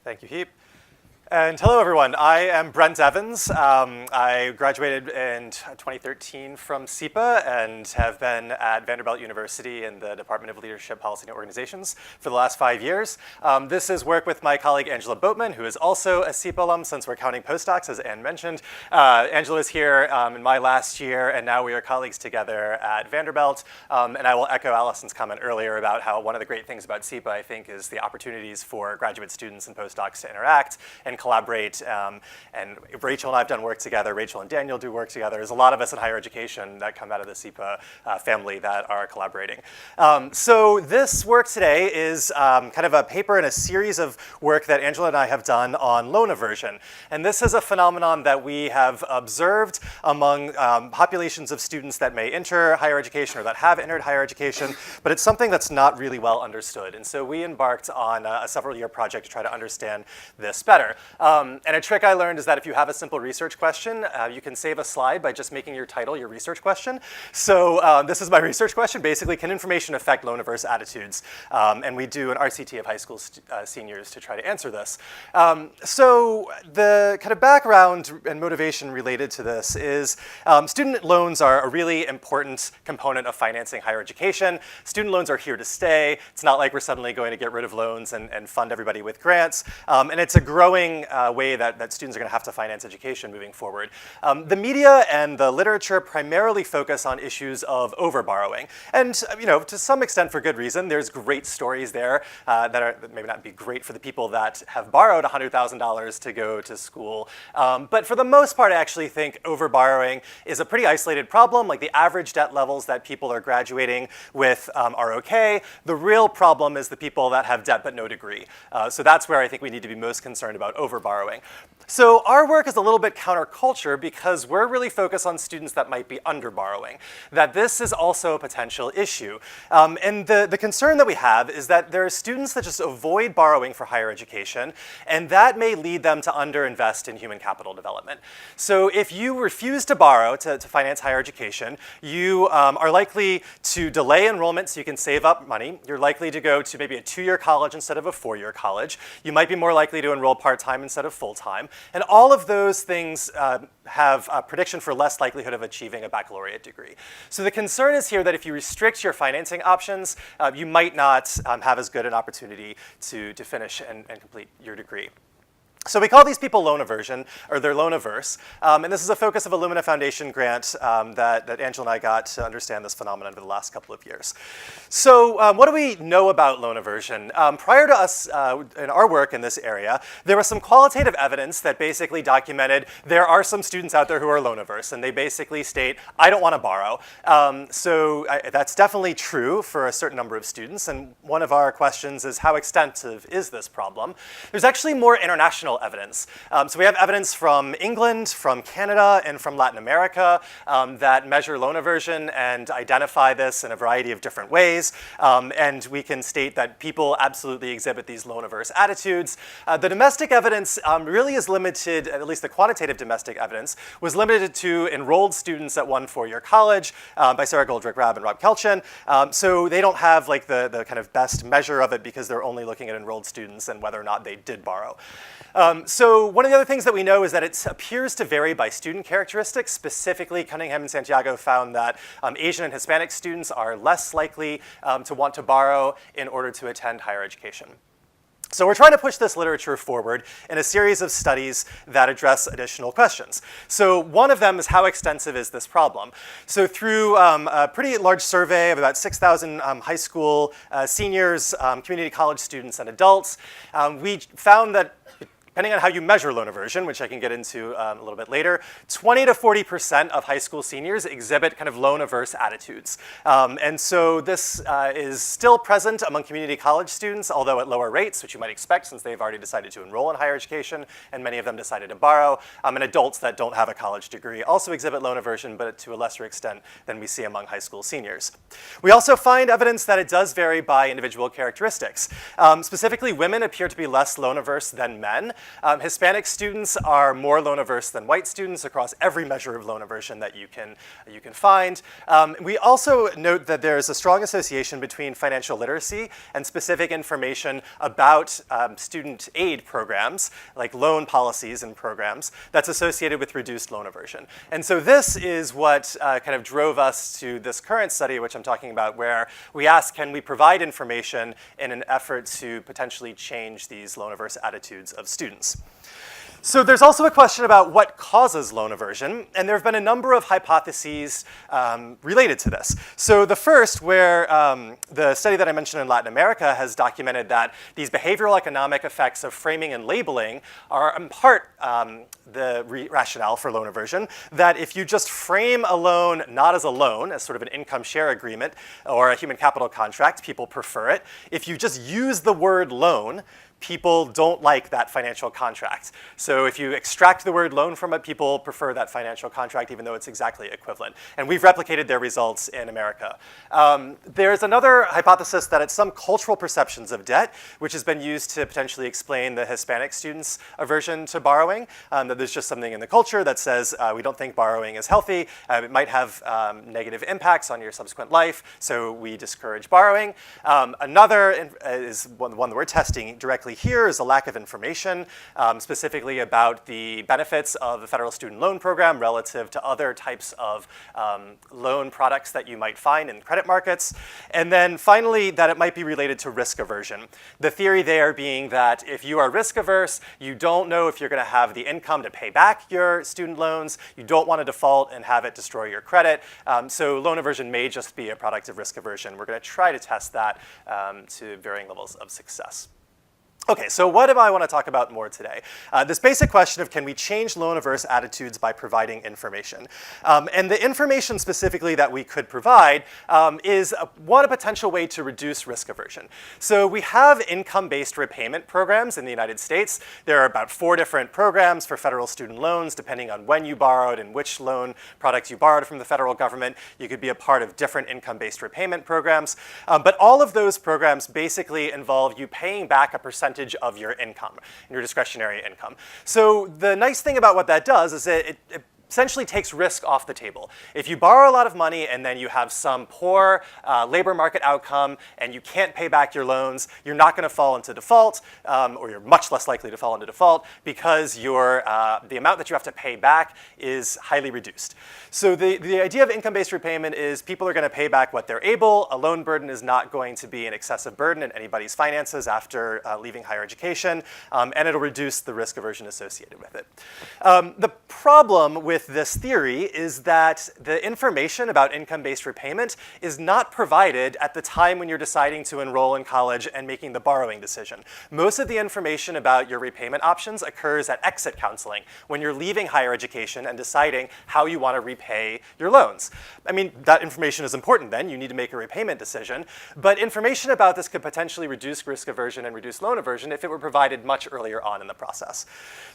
Thank you, Heap. And hello, everyone. I am Brent Evans. I graduated in 2013 from SEPA and have been at Vanderbilt University in the Department of Leadership, Policy, and Organizations for the last 5 years. This is work with my colleague Angela Boatman, who is also a SEPA alum since we're counting postdocs, as Anne mentioned. Angela is here in my last year, and now we are colleagues together at Vanderbilt. And I will echo Allison's comment earlier about how one of the great things about SEPA, I think, is the opportunities for graduate students and postdocs to interact and collaborate. And Rachel and I have done work together. Rachel and Daniel do work together. There's a lot of us in higher education that come out of the SEPA family that are collaborating. So this work today is kind of a paper in a series of work that Angela and I have done on loan aversion. And this is a phenomenon that we have observed among populations of students that may enter higher education or that have entered higher education, but it's something that's not really well understood. And so we embarked on a several-year project to try to understand this better. And a trick I learned is that if you have a simple research question, you can save a slide by just making your title your research question. So this is my research question. Basically, can information affect loan-averse attitudes? And we do an RCT of high school seniors to try to answer this. So the kind of background and motivation related to this is student loans are a really important component of financing higher education. Student loans are here to stay. It's not like we're suddenly going to get rid of loans and fund everybody with grants. And it's a growing way that students are going to have to finance education moving forward. The media and the literature primarily focus on issues of overborrowing. And to some extent for good reason. There's great stories there that maybe not be great for the people that have borrowed $100,000 to go to school. But for the most part, I actually think overborrowing is a pretty isolated problem. Like the average debt levels that people are graduating with are okay. The real problem is the people that have debt but no degree. So that's where I think we need to be most concerned about overborrowing. So our work is a little bit counterculture because we're really focused on students that might be underborrowing, that this is also a potential issue. And the concern that we have is that there are students that just avoid borrowing for higher education, and that may lead them to underinvest in human capital development. So if you refuse to borrow to finance higher education, you are likely to delay enrollment so you can save up money. You're likely to go to maybe a 2-year college instead of a 4-year college. You might be more likely to enroll part-time instead of full-time. And all of those things have a prediction for less likelihood of achieving a baccalaureate degree. So the concern is here that if you restrict your financing options, you might not have as good an opportunity to finish and complete your degree. So we call these people loan aversion, or they're loan averse. And this is a focus of a Lumina Foundation grant that Angela and I got to understand this phenomenon over the last couple of years. So what do we know about loan aversion? Prior to us in our work in this area, there was some qualitative evidence that basically documented there are some students out there who are loan averse, and they basically state, I don't want to borrow. That's definitely true for a certain number of students, and one of our questions is how extensive is this problem? There's actually more international evidence. So we have evidence from England, from Canada, and from Latin America that measure loan aversion and identify this in a variety of different ways. And we can state that people absolutely exhibit these loan-averse attitudes. The domestic evidence really is limited, at least the quantitative domestic evidence, was limited to enrolled students at one 4-year college by Sarah Goldrick-Rabb and Rob Kelchin. So they don't have like the kind of best measure of it because they're only looking at enrolled students and whether or not they did borrow. So one of the other things that we know is that it appears to vary by student characteristics. Specifically, Cunningham and Santiago found that Asian and Hispanic students are less likely to want to borrow in order to attend higher education. So we're trying to push this literature forward in a series of studies that address additional questions. So one of them is how extensive is this problem? So through a pretty large survey of about 6,000 high school seniors, community college students, and adults, we found that depending on how you measure loan aversion, which I can get into a little bit later, 20 to 40% of high school seniors exhibit kind of loan-averse attitudes. And so this is still present among community college students, although at lower rates, which you might expect since they've already decided to enroll in higher education, and many of them decided to borrow. And adults that don't have a college degree also exhibit loan aversion, but to a lesser extent than we see among high school seniors. We also find evidence that it does vary by individual characteristics. Specifically, women appear to be less loan-averse than men. Hispanic students are more loan averse than white students across every measure of loan aversion that you can find. We also note that there's a strong association between financial literacy and specific information about student aid programs, like loan policies and programs, that's associated with reduced loan aversion. And so this is what kind of drove us to this current study, which I'm talking about, where we asked, can we provide information in an effort to potentially change these loan averse attitudes of students? So there's also a question about what causes loan aversion, and there have been a number of hypotheses related to this. So the first, where the study that I mentioned in Latin America has documented that these behavioral economic effects of framing and labeling are in part the rationale for loan aversion, that if you just frame a loan not as a loan, as sort of an income share agreement or a human capital contract, people prefer it. If you just use the word loan, people don't like that financial contract. So if you extract the word loan from it, people prefer that financial contract even though it's exactly equivalent. And we've replicated their results in America. There's another hypothesis that it's some cultural perceptions of debt, which has been used to potentially explain the Hispanic students' aversion to borrowing, that there's just something in the culture that says we don't think borrowing is healthy, it might have negative impacts on your subsequent life, so we discourage borrowing. Another is one that we're testing directly here is a lack of information, specifically about the benefits of the federal student loan program relative to other types of loan products that you might find in credit markets. And then finally, that it might be related to risk aversion. The theory there being that if you are risk averse, you don't know if you're going to have the income to pay back your student loans, you don't want to default and have it destroy your credit. So loan aversion may just be a product of risk aversion. We're going to try to test that to varying levels of success. Okay, so what do I want to talk about more today? This basic question of can we change loan-averse attitudes by providing information? And the information specifically that we could provide is a potential way to reduce risk aversion. So we have income-based repayment programs in the United States. There are about 4 different programs for federal student loans, depending on when you borrowed and which loan products you borrowed from the federal government. You could be a part of different income-based repayment programs. But all of those programs basically involve you paying back a percentage of your income, your discretionary income. So the nice thing about what that does is it essentially takes risk off the table. If you borrow a lot of money and then you have some poor labor market outcome and you can't pay back your loans, you're not going to fall into default, or you're much less likely to fall into default because the amount that you have to pay back is highly reduced. So the idea of income-based repayment is people are going to pay back what they're able. A loan burden is not going to be an excessive burden in anybody's finances after leaving higher education, and it'll reduce the risk aversion associated with it. The problem with this theory is that the information about income-based repayment is not provided at the time when you're deciding to enroll in college and making the borrowing decision. Most of the information about your repayment options occurs at exit counseling, when you're leaving higher education and deciding how you want to repay your loans. I mean, that information is important then. You need to make a repayment decision. But information about this could potentially reduce risk aversion and reduce loan aversion if it were provided much earlier on in the process.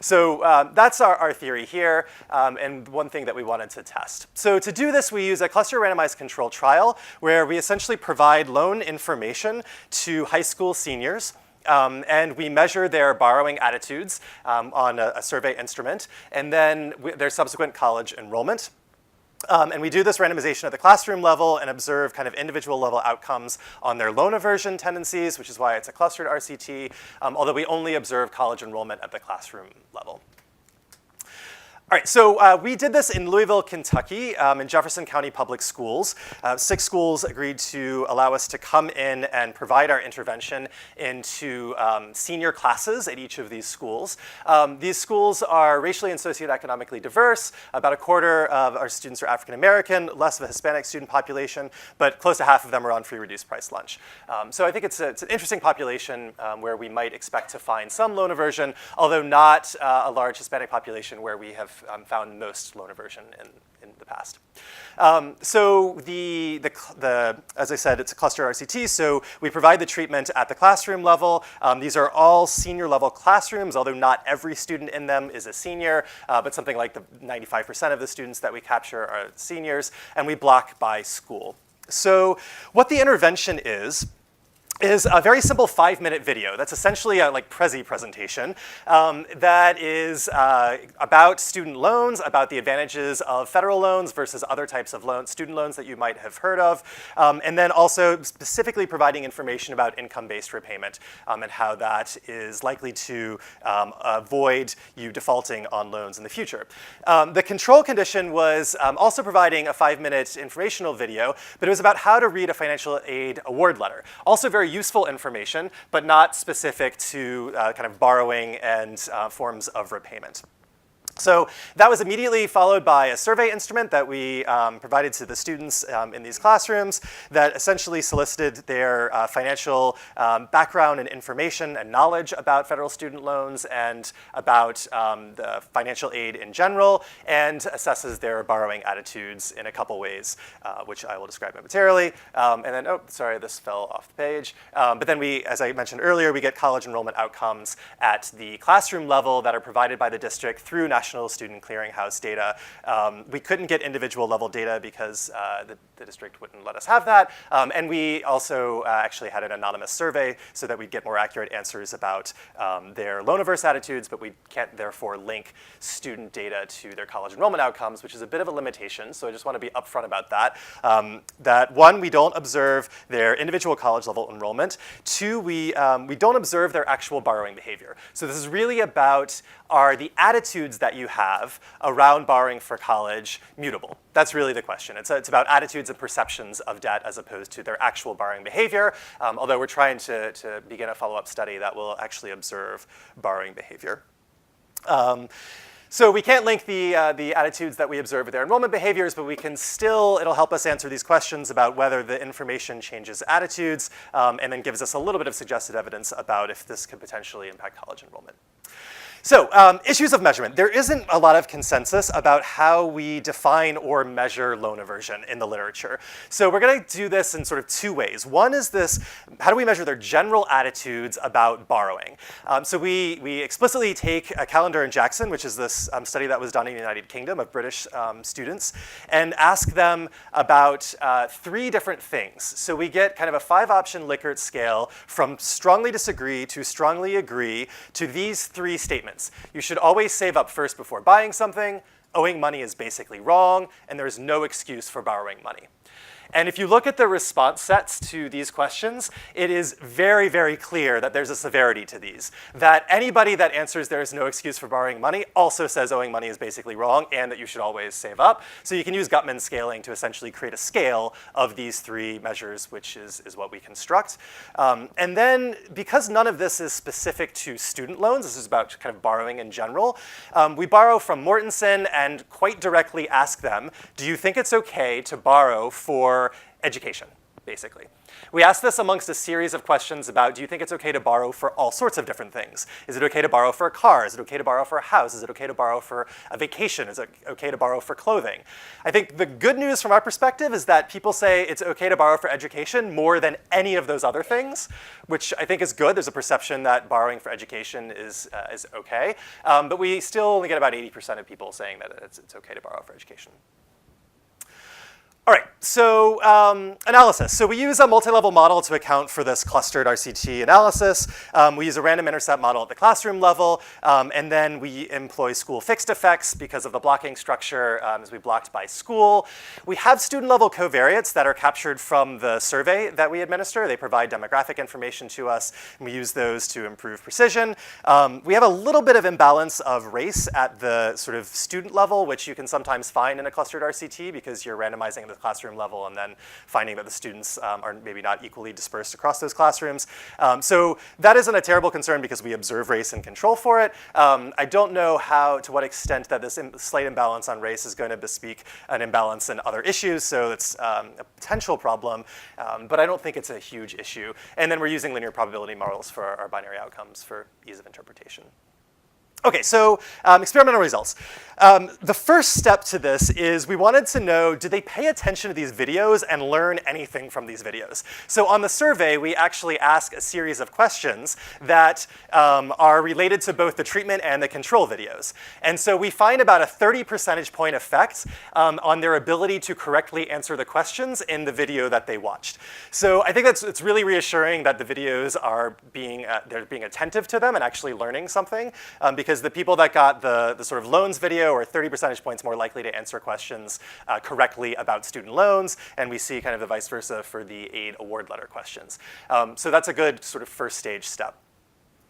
So that's our theory here. And one thing that we wanted to test. So to do this, we use a cluster randomized control trial where we essentially provide loan information to high school seniors. And we measure their borrowing attitudes on a survey instrument, and then their subsequent college enrollment. And we do this randomization at the classroom level and observe kind of individual level outcomes on their loan aversion tendencies, which is why it's a clustered RCT, although we only observe college enrollment at the classroom level. All right, so we did this in Louisville, Kentucky, in Jefferson County Public Schools. 6 schools agreed to allow us to come in and provide our intervention into senior classes at each of these schools. These schools are racially and socioeconomically diverse. About a quarter of our students are African American, less of a Hispanic student population, but close to half of them are on free reduced price lunch. So I think it's an interesting population where we might expect to find some loan aversion, although not a large Hispanic population where we have found most loan aversion in the past. So as I said, it's a cluster RCT, so we provide the treatment at the classroom level. These are all senior level classrooms, although not every student in them is a senior, but something like 95% of the students that we capture are seniors, and we block by school. So what the intervention is is a very simple 5-minute video. That's essentially a Prezi presentation that is about student loans, about the advantages of federal loans versus other types of student loans that you might have heard of, and then also specifically providing information about income-based repayment and how that is likely to avoid you defaulting on loans in the future. The control condition was also providing a 5-minute informational video, but it was about how to read a financial aid award letter. Also very useful information, but not specific to kind of borrowing and forms of repayment. So that was immediately followed by a survey instrument that we provided to the students in these classrooms that essentially solicited their financial background and information and knowledge about federal student loans and about the financial aid in general, and assesses their borrowing attitudes in a couple ways, which I will describe momentarily. And then, oh, sorry, this fell off the page. But then we, as I mentioned earlier, we get college enrollment outcomes at the classroom level that are provided by the district through National Student Clearinghouse data. We couldn't get individual level data because the district wouldn't let us have that. And we also actually had an anonymous survey so that we'd get more accurate answers about their loan-averse attitudes, but we can't therefore link student data to their college enrollment outcomes, which is a bit of a limitation. So I just want to be upfront about that. That one, we don't observe their individual college level enrollment. Two, we don't observe their actual borrowing behavior. So this is really about, are the attitudes that you have around borrowing for college mutable? That's really the question. It's about attitudes and perceptions of debt as opposed to their actual borrowing behavior, although we're trying to begin a follow-up study that will actually observe borrowing behavior. So we can't link the attitudes that we observe with their enrollment behaviors, but we can still, it'll help us answer these questions about whether the information changes attitudes, and then gives us a little bit of suggested evidence about if this could potentially impact college enrollment. So issues of measurement. There isn't a lot of consensus about how we define or measure loan aversion in the literature. So we're going to do this in sort of two ways. One is this, how do we measure their general attitudes about borrowing? So we explicitly take Callender and Jackson, which is this study that was done in the United Kingdom of British students, and ask them about 3 different things. So we get kind of a 5-option Likert scale from strongly disagree to strongly agree to these 3 statements. You should always save up first before buying something. Owing money is basically wrong, and there's no excuse for borrowing money. And if you look at the response sets to these questions, it is very, very clear that there's a severity to these. That anybody that answers there is no excuse for borrowing money also says owing money is basically wrong and that you should always save up. So you can use Gutmann scaling to essentially create a scale of these 3 measures, which is what we construct. And then because none of this is specific to student loans, this is about kind of borrowing in general, we borrow from Mortensen and quite directly ask them, do you think it's okay to borrow for education, basically? We asked this amongst a series of questions about, do you think it's okay to borrow for all sorts of different things? Is it okay to borrow for a car? Is it okay to borrow for a house? Is it okay to borrow for a vacation? Is it okay to borrow for clothing? I think the good news from our perspective is that people say it's okay to borrow for education more than any of those other things, which I think is good. There's a perception that borrowing for education is okay. But we still only get about 80% of people saying that it's okay to borrow for education. All right, so analysis. So we use a multi-level model to account for this clustered RCT analysis. We use a random intercept model at the classroom level, and then we employ school fixed effects because of the blocking structure as we blocked by school. We have student-level covariates that are captured from the survey that we administer. They provide demographic information to us, and we use those to improve precision. We have a little bit of imbalance of race at the sort of student level, which you can sometimes find in a clustered RCT because you're randomizing the classroom level and then finding that the students are maybe not equally dispersed across those classrooms. So that isn't a terrible concern because we observe race and control for it. I don't know to what extent that this slight imbalance on race is going to bespeak an imbalance in other issues, so it's a potential problem, but I don't think it's a huge issue. And then we're using linear probability models for our binary outcomes for ease of interpretation. Okay, so experimental results. The first step to this is we wanted to know, did they pay attention to these videos and learn anything from these videos? So on the survey, we actually ask a series of questions that are related to both the treatment and the control videos. And so we find about a 30 percentage point effect on their ability to correctly answer the questions in the video that they watched. So I think it's really reassuring that the videos are they're being attentive to them and actually learning something, because the people that got the sort of loans video are 30 percentage points more likely to answer questions correctly about student loans, and we see kind of the vice versa for the aid award letter questions. So that's a good sort of first stage step.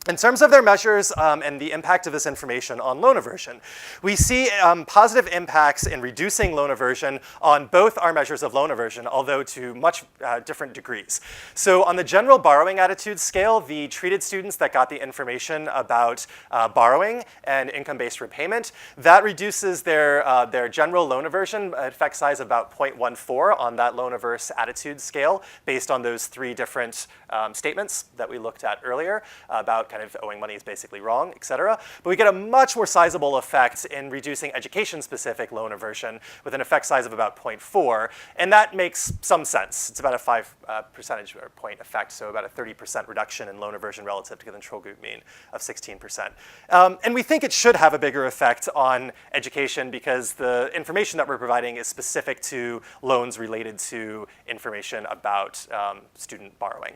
In terms of their measures and the impact of this information on loan aversion, we see positive impacts in reducing loan aversion on both our measures of loan aversion, although to much different degrees. So on the general borrowing attitude scale, the treated students that got the information about borrowing and income-based repayment, that reduces their general loan aversion effect size about 0.14 on that loan averse attitude scale, based on those three different statements that we looked at earlier about kind of owing money is basically wrong, et cetera. But we get a much more sizable effect in reducing education-specific loan aversion with an effect size of about 0.4, and that makes some sense. It's about a 5 percentage point effect, so about a 30% reduction in loan aversion relative to the control group mean of 16%. And we think it should have a bigger effect on education because the information that we're providing is specific to loans related to information about student borrowing.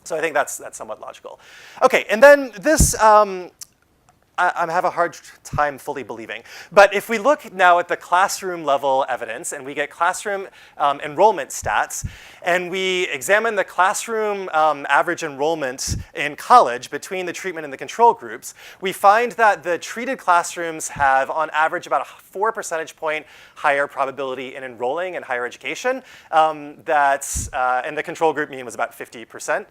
So I think that's somewhat logical. Okay, and then this, I have a hard time fully believing. But if we look now at the classroom level evidence and we get classroom enrollment stats and we examine the classroom average enrollment in college between the treatment and the control groups, we find that the treated classrooms have on average about a 4 percentage point higher probability in enrolling in higher education. And the control group mean was about 50%.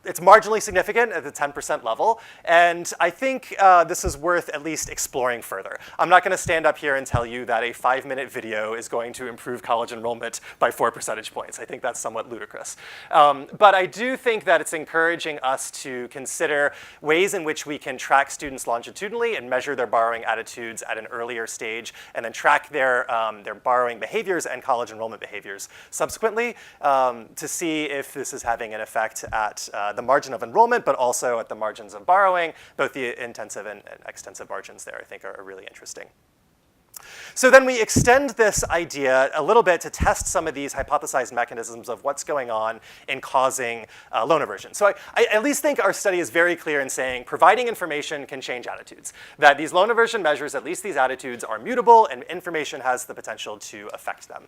It's marginally significant at the 10% level. And I think this is worth at least exploring further. I'm not going to stand up here and tell you that a 5-minute video is going to improve college enrollment by 4 percentage points. I think that's somewhat ludicrous. But I do think that it's encouraging us to consider ways in which we can track students longitudinally and measure their borrowing attitudes at an earlier stage, and then track their borrowing behaviors and college enrollment behaviors subsequently to see if this is having an effect at the margin of enrollment, but also at the margins of borrowing. Both the intensive and extensive margins there, I think, are really interesting. So then we extend this idea a little bit to test some of these hypothesized mechanisms of what's going on in causing loan aversion. So I at least think our study is very clear in saying providing information can change attitudes, that these loan aversion measures, at least these attitudes, are mutable and information has the potential to affect them.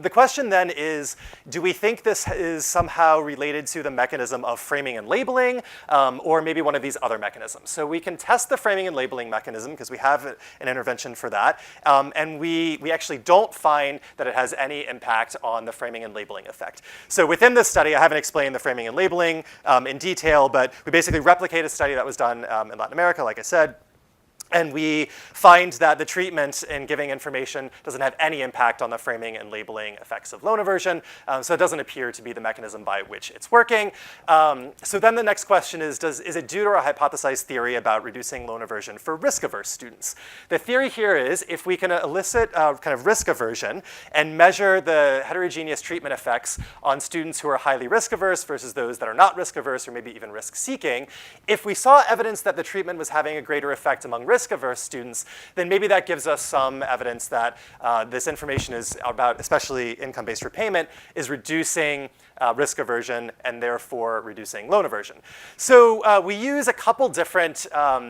The question then is, do we think this is somehow related to the mechanism of framing and labeling, or maybe one of these other mechanisms? So we can test the framing and labeling mechanism because we have an intervention for that. And we actually don't find that it has any impact on the framing and labeling effect. So within this study, I haven't explained the framing and labeling in detail, but we basically replicate a study that was done in Latin America, like I said. And we find that the treatment in giving information doesn't have any impact on the framing and labeling effects of loan aversion. So it doesn't appear to be the mechanism by which it's working. So then the next question is it due to a hypothesized theory about reducing loan aversion for risk-averse students? The theory here is if we can elicit kind of risk aversion and measure the heterogeneous treatment effects on students who are highly risk-averse versus those that are not risk-averse or maybe even risk-seeking, if we saw evidence that the treatment was having a greater effect among risk-averse students, then maybe that gives us some evidence that this information is about, especially income-based repayment, is reducing risk aversion and therefore reducing loan aversion. So we use a couple different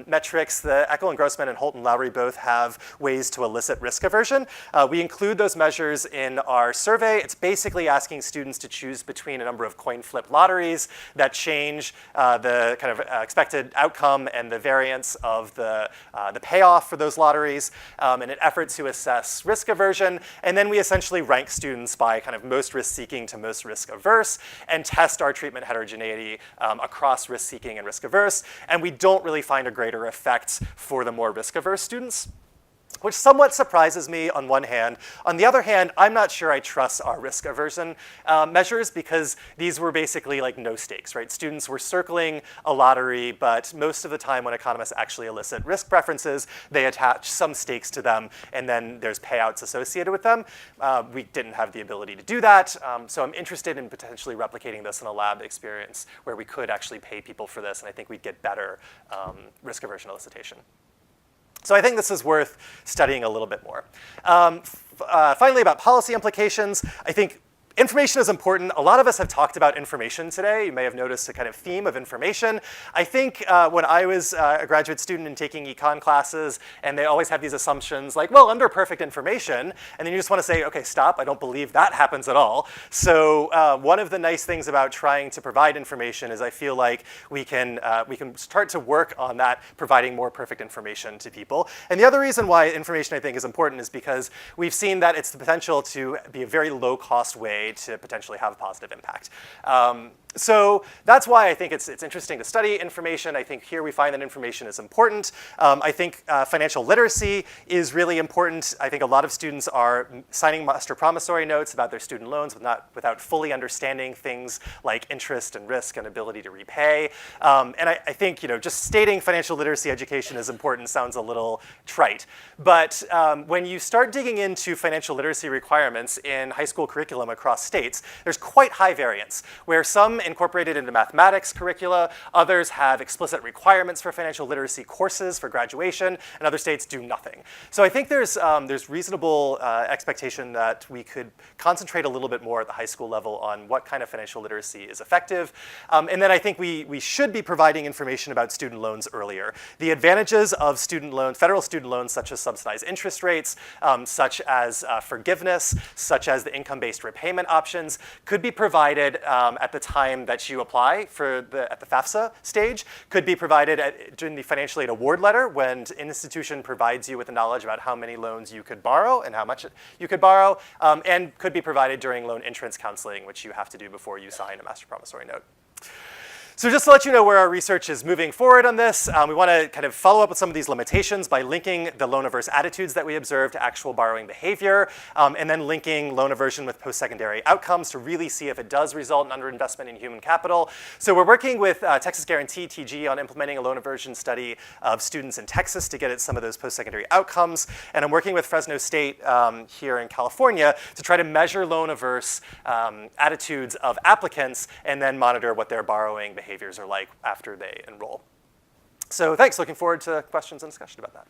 metrics. The Eckel and Grossman and Holt and Lowry both have ways to elicit risk aversion. We include those measures in our survey. It's basically asking students to choose between a number of coin flip lotteries that change the kind of expected outcome and the variance of the payoff for those lotteries in an effort to assess risk aversion. And then we essentially rank students by kind of most risk-seeking to most risk-averse and test our treatment heterogeneity across risk-seeking and risk-averse. And we don't really find a greater effect for the more risk-averse students. which somewhat surprises me on one hand. On the other hand, I'm not sure I trust our risk aversion measures, because these were basically like no stakes, right? Students were circling a lottery, but most of the time when economists actually elicit risk preferences, they attach some stakes to them, and then there's payouts associated with them. We didn't have the ability to do that, so I'm interested in potentially replicating this in a lab experience where we could actually pay people for this, and I think we'd get better risk aversion elicitation. So I think this is worth studying a little bit more. Finally, about policy implications, I think information is important. A lot of us have talked about information today. You may have noticed a kind of theme of information. I think when I was a graduate student and taking econ classes, and they always have these assumptions like, well, under perfect information, and then you just want to say, okay, stop, I don't believe that happens at all. So one of the nice things about trying to provide information is I feel like we can start to work on that, providing more perfect information to people. And the other reason why information I think is important is because we've seen that it's the potential to be a very low-cost way to potentially have a positive impact. So that's why I think it's interesting to study information. I think here we find that information is important. I think financial literacy is really important. I think a lot of students are signing master promissory notes about their student loans without fully understanding things like interest and risk and ability to repay. And I think just stating financial literacy education is important sounds a little trite. But when you start digging into financial literacy requirements in high school curriculum across states, there's quite high variance, where some incorporated into mathematics curricula, others have explicit requirements for financial literacy courses for graduation, and other states do nothing. So I think there's reasonable expectation that we could concentrate a little bit more at the high school level on what kind of financial literacy is effective. And then I think we should be providing information about student loans earlier. The advantages of student loans, federal student loans, such as subsidized interest rates, such as forgiveness, such as the income-based repayment options, could be provided at the time that you apply at the FAFSA stage, could be provided during the financial aid award letter when an institution provides you with the knowledge about how many loans you could borrow and how much you could borrow, and could be provided during loan entrance counseling, which you have to do before you sign a master promissory note. So just to let you know where our research is moving forward on this, we want to kind of follow up with some of these limitations by linking the loan averse attitudes that we observed to actual borrowing behavior, and then linking loan aversion with post-secondary outcomes to really see if it does result in underinvestment in human capital. So we're working with Texas Guarantee, TG, on implementing a loan aversion study of students in Texas to get at some of those post-secondary outcomes. And I'm working with Fresno State here in California to try to measure loan averse attitudes of applicants and then monitor what their borrowing behaviors are like after they enroll. So thanks, looking forward to questions and discussion about that.